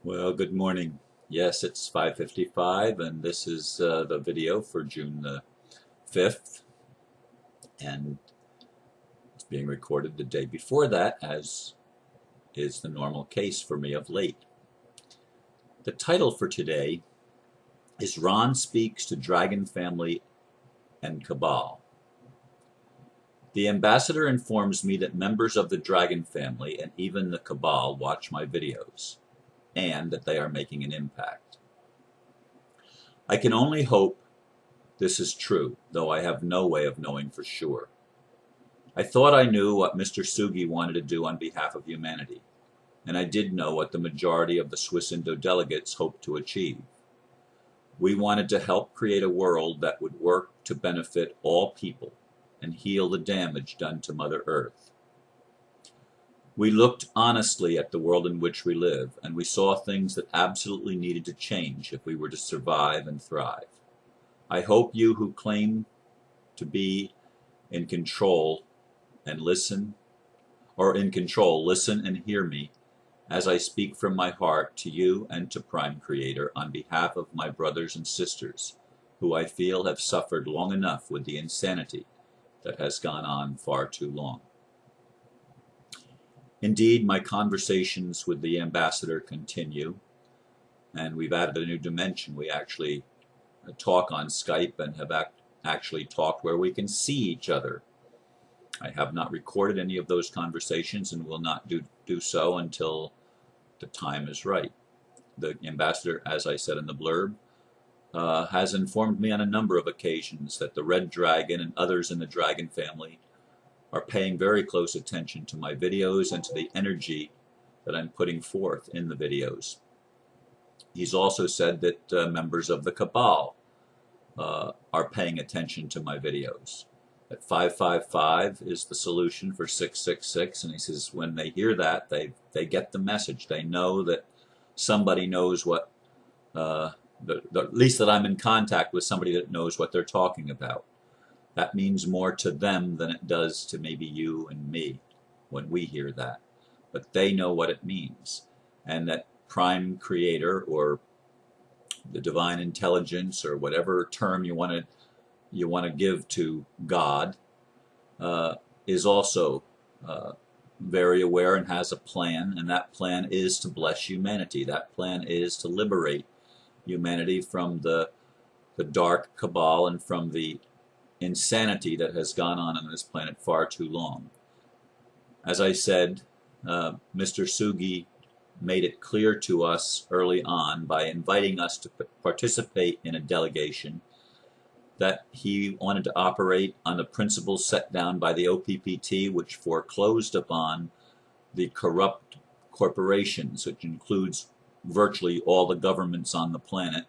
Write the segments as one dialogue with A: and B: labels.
A: Well, good morning. Yes, it's 5:55, and this is the video for June the 5th, and it's being recorded the day before that, as is the normal case for me of late. The title for today is Ron Speaks to Dragon Family and Cabal. The ambassador informs me that members of the Dragon family and even the Cabal watch my videos, and that they are making an impact. I can only hope this is true, though I have no way of knowing for sure. I thought I knew what Mr. Sugih wanted to do on behalf of humanity, and I did know what the majority of the SwissIndo delegates hoped to achieve. We wanted to help create a world that would work to benefit all people and heal the damage done to Mother Earth. We looked honestly at the world in which we live, and we saw things that absolutely needed to change if we were to survive and thrive. I hope you who claim to be in control listen and hear me as I speak from my heart to you and to Prime Creator on behalf of my brothers and sisters, who I feel have suffered long enough with the insanity that has gone on far too long. Indeed, my conversations with the ambassador continue, and we've added a new dimension. We actually talk on Skype and have actually talked where we can see each other. I have not recorded any of those conversations and will not do so until the time is right. The ambassador, as I said in the blurb, has informed me on a number of occasions that the Red Dragon and others in the Dragon family are paying very close attention to my videos and to the energy that I'm putting forth in the videos. He's also said that members of the Cabal are paying attention to my videos. That 555 is the solution for 666, and he says when they hear that, they get the message. They know that somebody knows what, at least that I'm in contact with somebody that knows what they're talking about. That means more to them than it does to maybe you and me when we hear that. But they know what it means, and that Prime Creator, or the divine intelligence, or whatever term you want to give to God, is also very aware and has a plan, and that plan is to bless humanity. That plan is to liberate humanity from the dark Cabal and from the insanity that has gone on this planet far too long. As I said, Mr. Sugih made it clear to us early on by inviting us to participate in a delegation that he wanted to operate on the principles set down by the OPPT, which foreclosed upon the corrupt corporations, which includes virtually all the governments on the planet,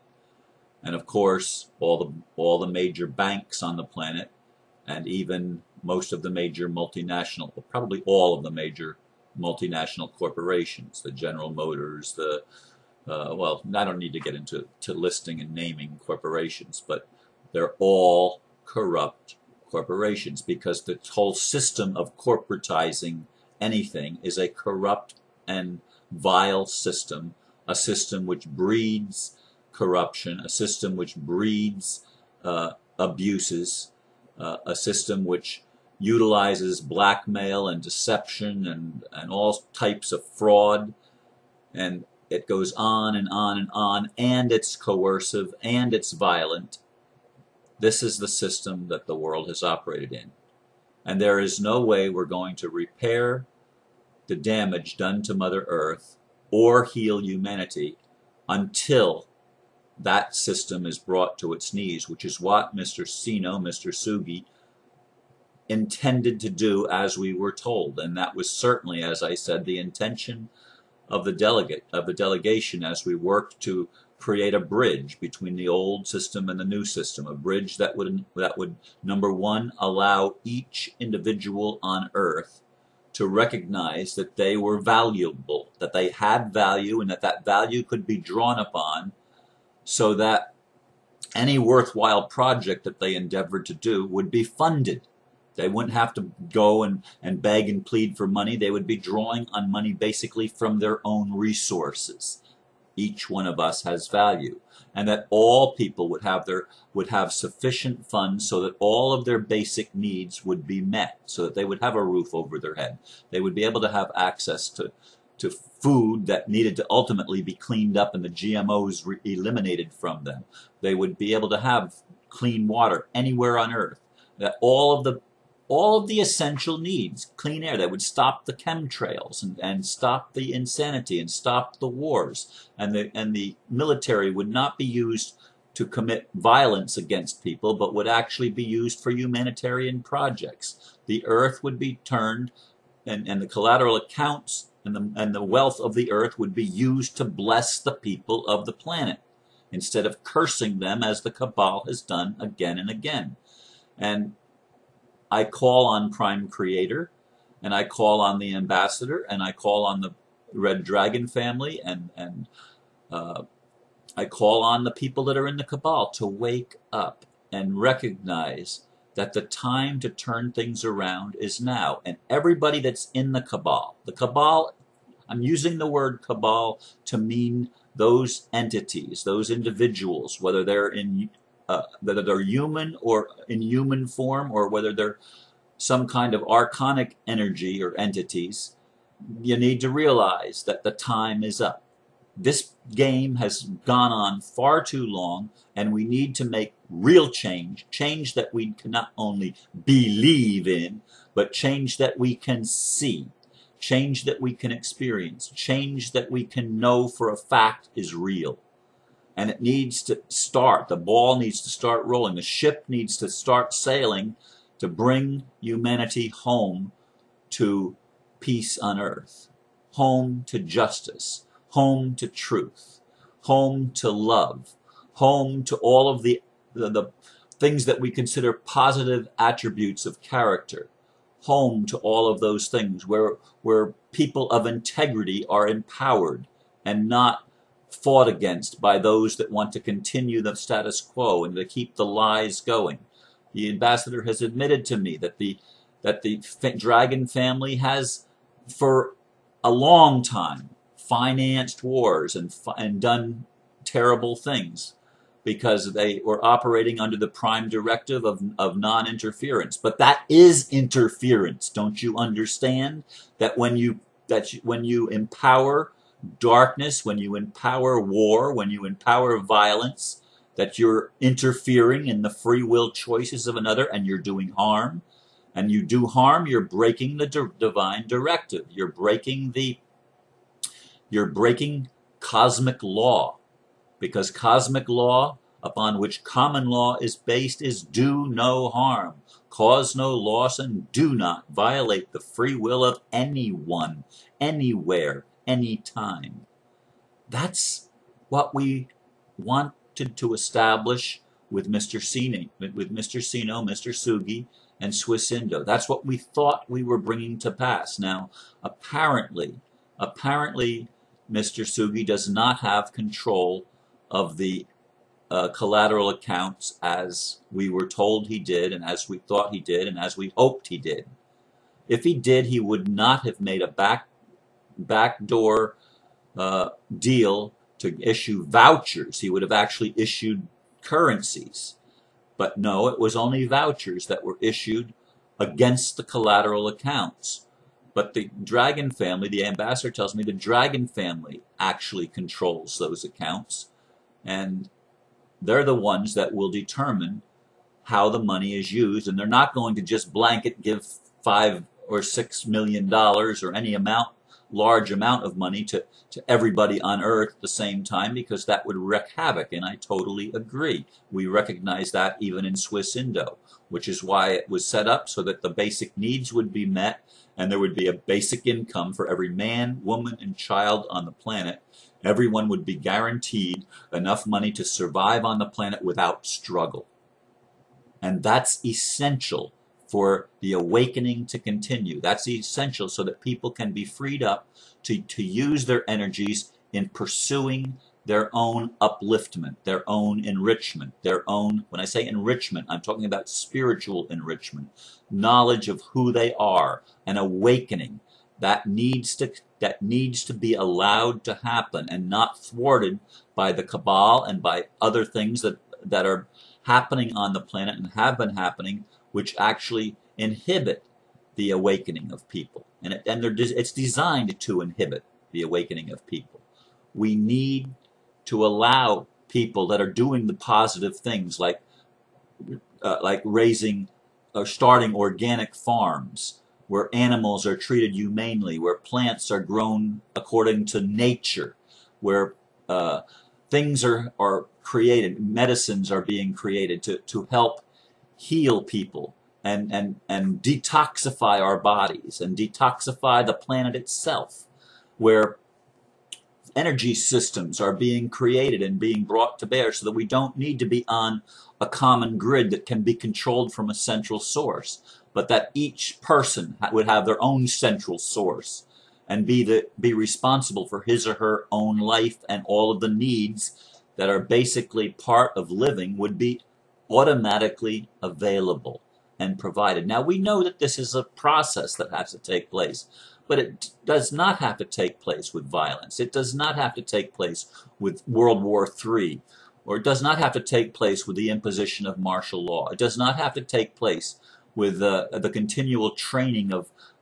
A: and of course all the major banks on the planet, and even most of the major multinational, probably all of the major multinational corporations, the General Motors, well, I don't need to get into listing and naming corporations, but they're all corrupt corporations, because the whole system of corporatizing anything is a corrupt and vile system, a system which breeds corruption, a system which breeds abuses, a system which utilizes blackmail and deception and all types of fraud, and it goes on and on and on, and it's coercive and it's violent. This is the system that the world has operated in, and there is no way we're going to repair the damage done to Mother Earth or heal humanity until that system is brought to its knees, which is what Mr. Sugih, intended to do, as we were told. And that was certainly, as I said, the intention of the delegation as we worked to create a bridge between the old system and the new system, a bridge that would number one, allow each individual on Earth to recognize that they were valuable, that they had value, and that value could be drawn upon, so that any worthwhile project that they endeavored to do would be funded. They wouldn't have to go and beg and plead for money. They would be drawing on money basically from their own resources. each one of us has value, and that all people would have sufficient funds so that all of their basic needs would be met, so that they would have a roof over their head. They would be able to have access to food that needed to ultimately be cleaned up and the GMOs eliminated from them. They would be able to have clean water anywhere on earth. That all of the essential needs, clean air, that would stop the chemtrails and stop the insanity and stop the wars. And the military would not be used to commit violence against people, but would actually be used for humanitarian projects. The earth would be turned, and the collateral accounts and the wealth of the earth would be used to bless the people of the planet, instead of cursing them as the Cabal has done again and again. And I call on Prime Creator, and I call on the Ambassador, and I call on the Red Dragon family, and I call on the people that are in the Cabal to wake up and recognize that the time to turn things around is now. And everybody that's in the Cabal, I'm using the word Cabal to mean those entities, those individuals, whether they're human or in human form, or whether they're some kind of archonic energy or entities. You need to realize that the time is up. This game has gone on far too long, and we need to make real change that we can not only believe in, but change that we can see, change that we can experience, change that we can know for a fact is real. And it needs to start. The ball needs to start rolling. The ship needs to start sailing to bring humanity home to peace on earth, home to justice, home to truth, home to love, home to all of the things that we consider positive attributes of character, home to all of those things where people of integrity are empowered and not fought against by those that want to continue the status quo and to keep the lies going. The Ambassador has admitted to me that the Dragon family has, for a long time, financed wars and done terrible things because they were operating under the prime directive of non-interference. But that is interference. Don't you understand that when you empower darkness, when you empower war, when you empower violence, that you're interfering in the free will choices of another, and you're doing harm? And you do harm, you're breaking the divine directive. You're breaking cosmic law, because cosmic law, upon which common law is based, is do no harm, cause no loss, and do not violate the free will of anyone, anywhere, anytime. That's what we wanted to establish with Mr. Sino, Mr. Sugih, and SwissIndo. That's what we thought we were bringing to pass. Now, apparently, Mr. Sugih does not have control of the collateral accounts as we were told he did, and as we thought he did, and as we hoped he did. If he did, he would not have made a backdoor deal to issue vouchers. He would have actually issued currencies. But no, it was only vouchers that were issued against the collateral accounts. But the Dragon family, the Ambassador tells me, the Dragon family actually controls those accounts, and they're the ones that will determine how the money is used, and they're not going to just blanket give $5 or $6 million or any large amount of money to everybody on earth at the same time, because that would wreak havoc, and I totally agree. We recognize that even in SwissIndo, which is why it was set up so that the basic needs would be met, and there would be a basic income for every man, woman, and child on the planet. Everyone would be guaranteed enough money to survive on the planet without struggle. And that's essential for the awakening to continue. That's essential so that people can be freed up to use their energies in pursuing their own upliftment, their own enrichment, their own, when I say enrichment, I'm talking about spiritual enrichment, knowledge of who they are, an awakening that needs to that needs to be allowed to happen and not thwarted by the cabal and by other things that are happening on the planet and have been happening, which actually inhibit the awakening of people. And it's designed to inhibit the awakening of people. We need to allow people that are doing the positive things like raising or starting organic farms where animals are treated humanely, where plants are grown according to nature, where things are created, medicines are being created to help heal people and detoxify our bodies and detoxify the planet itself, where energy systems are being created and being brought to bear so that we don't need to be on a common grid that can be controlled from a central source, but that each person would have their own central source and be responsible for his or her own life, and all of the needs that are basically part of living would be automatically available and provided. Now, we know that this is a process that has to take place, but it does not have to take place with violence. It does not have to take place with World War III, or it does not have to take place with the imposition of martial law. It does not have to take place with the continual training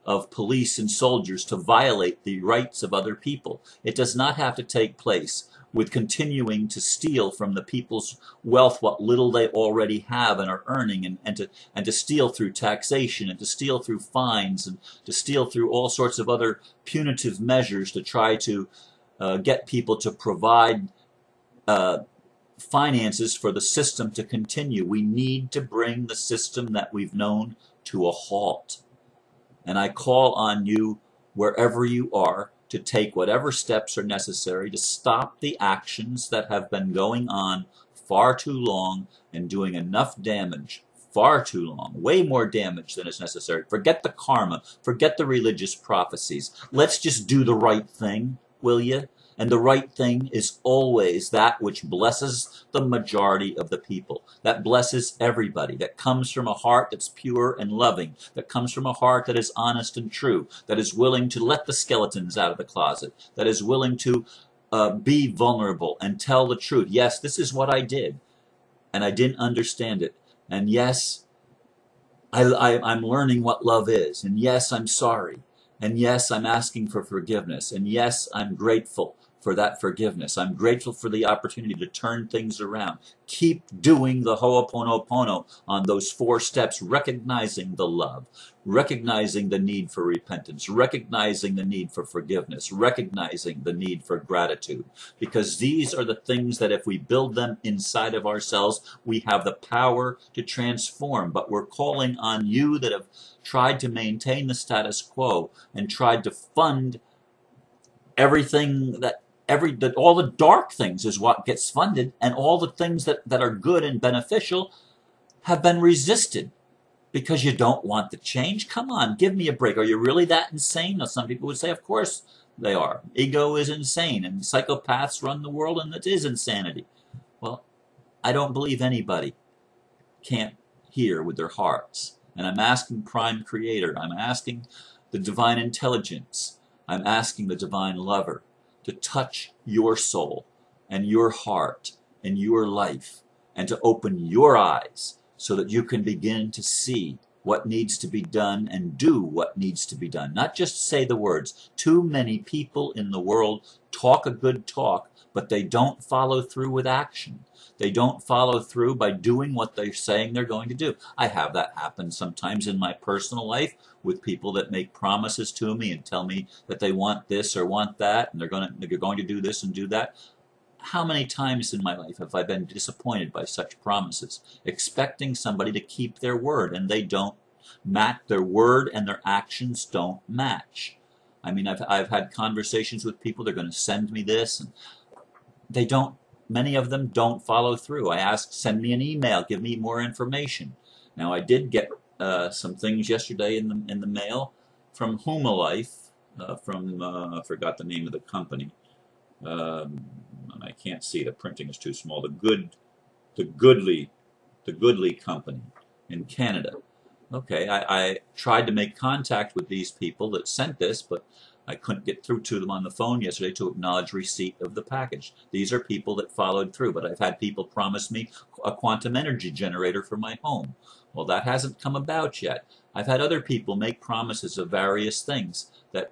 A: of police and soldiers to violate the rights of other people. It does not have to take place with continuing to steal from the people's wealth what little they already have and are earning, and to steal through taxation, and to steal through fines, and to steal through all sorts of other punitive measures to try to get people to provide finances for the system to continue. We need to bring the system that we've known to a halt. And I call on you, wherever you are, to take whatever steps are necessary to stop the actions that have been going on far too long and doing enough damage, far too long, way more damage than is necessary. Forget the karma, forget the religious prophecies. Let's just do the right thing, will you? And the right thing is always that which blesses the majority of the people, that blesses everybody, that comes from a heart that's pure and loving, that comes from a heart that is honest and true, that is willing to let the skeletons out of the closet, that is willing to be vulnerable and tell the truth. Yes, this is what I did, and I didn't understand it. And yes, I'm learning what love is. And yes, I'm sorry. And yes, I'm asking for forgiveness. And yes, I'm grateful for that forgiveness. I'm grateful for the opportunity to turn things around. Keep doing the Ho'oponopono on those 4 steps, recognizing the love, recognizing the need for repentance, recognizing the need for forgiveness, recognizing the need for gratitude. Because these are the things that if we build them inside of ourselves, we have the power to transform. But we're calling on you that have tried to maintain the status quo and tried to fund everything all the dark things is what gets funded, and all the things that are good and beneficial have been resisted because you don't want the change. Come on, give me a break. Are you really that insane? Now, some people would say, of course they are. Ego is insane, and psychopaths run the world, and it is insanity. Well, I don't believe anybody can't hear with their hearts. And I'm asking Prime Creator, I'm asking the Divine Intelligence, I'm asking the Divine Lover to touch your soul and your heart and your life, and to open your eyes so that you can begin to see what needs to be done and do what needs to be done. Not just say the words. Too many people in the world talk a good talk, but they don't follow through with action. They don't follow through by doing what they're saying they're going to do. I have that happen sometimes in my personal life with people that make promises to me and tell me that they want this or want that, and they're going to do this and do that. How many times in my life have I been disappointed by such promises, expecting somebody to keep their word, and they don't match? Their word and their actions don't match. I mean, I've had conversations with people. They're going to send me this, and they don't. Many of them don't follow through. I ask, send me an email, give me more information. Now, I did get some things yesterday in the mail from Humalife, I forgot the name of the company. I can't see, the printing is too small. The Goodly company in Canada. Okay, I tried to make contact with these people that sent this, but I couldn't get through to them on the phone yesterday to acknowledge receipt of the package. These are people that followed through, but I've had people promise me a quantum energy generator for my home. Well, that hasn't come about yet. I've had other people make promises of various things that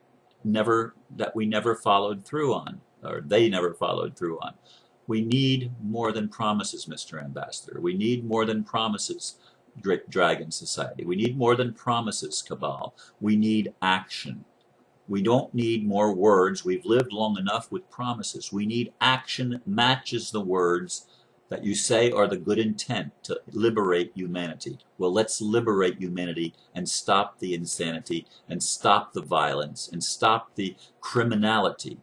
A: we never followed through on, or they never followed through on. We need more than promises, Mr. Ambassador. We need more than promises, Great Dragon Society. We need more than promises, Cabal. We need action. We don't need more words. We've lived long enough with promises. We need action that matches the words that you say are the good intent to liberate humanity. Well, let's liberate humanity and stop the insanity and stop the violence and stop the criminality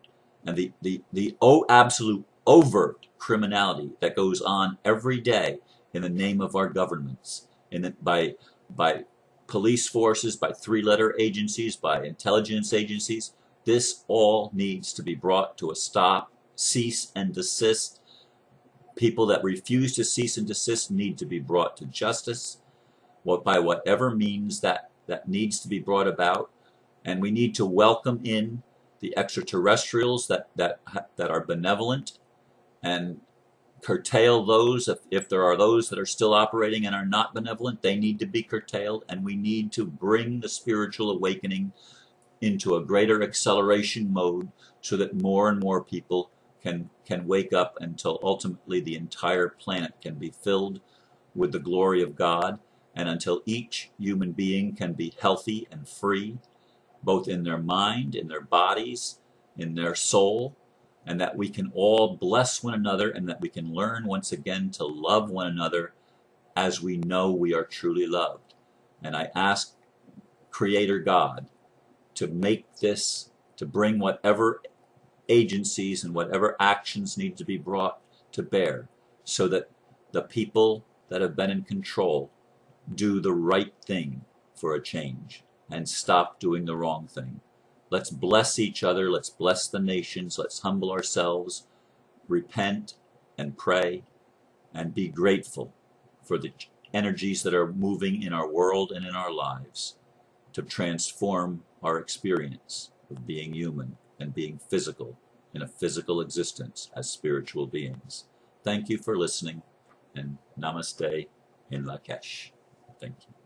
A: and the absolute overt criminality that goes on every day in the name of our governments, by police forces, by three-letter agencies, by intelligence agencies. This all needs to be brought to a stop, cease and desist. People that refuse to cease and desist need to be brought to justice, by whatever means that needs to be brought about. And we need to welcome in the extraterrestrials that are benevolent, and curtail those, if there are those that are still operating and are not benevolent. They need to be curtailed, and we need to bring the spiritual awakening into a greater acceleration mode so that more and more people can wake up, until ultimately the entire planet can be filled with the glory of God, and until each human being can be healthy and free, both in their mind, in their bodies, in their soul, and that we can all bless one another, and that we can learn once again to love one another as we know we are truly loved. And I ask Creator God to make this, to bring whatever agencies and whatever actions need to be brought to bear, so that the people that have been in control do the right thing for a change and stop doing the wrong thing. Let's bless each other. Let's bless the nations. Let's humble ourselves, repent and pray, and be grateful for the energies that are moving in our world and in our lives to transform our experience of being human and being physical in a physical existence as spiritual beings. Thank you for listening, and namaste in Lakesh. Thank you.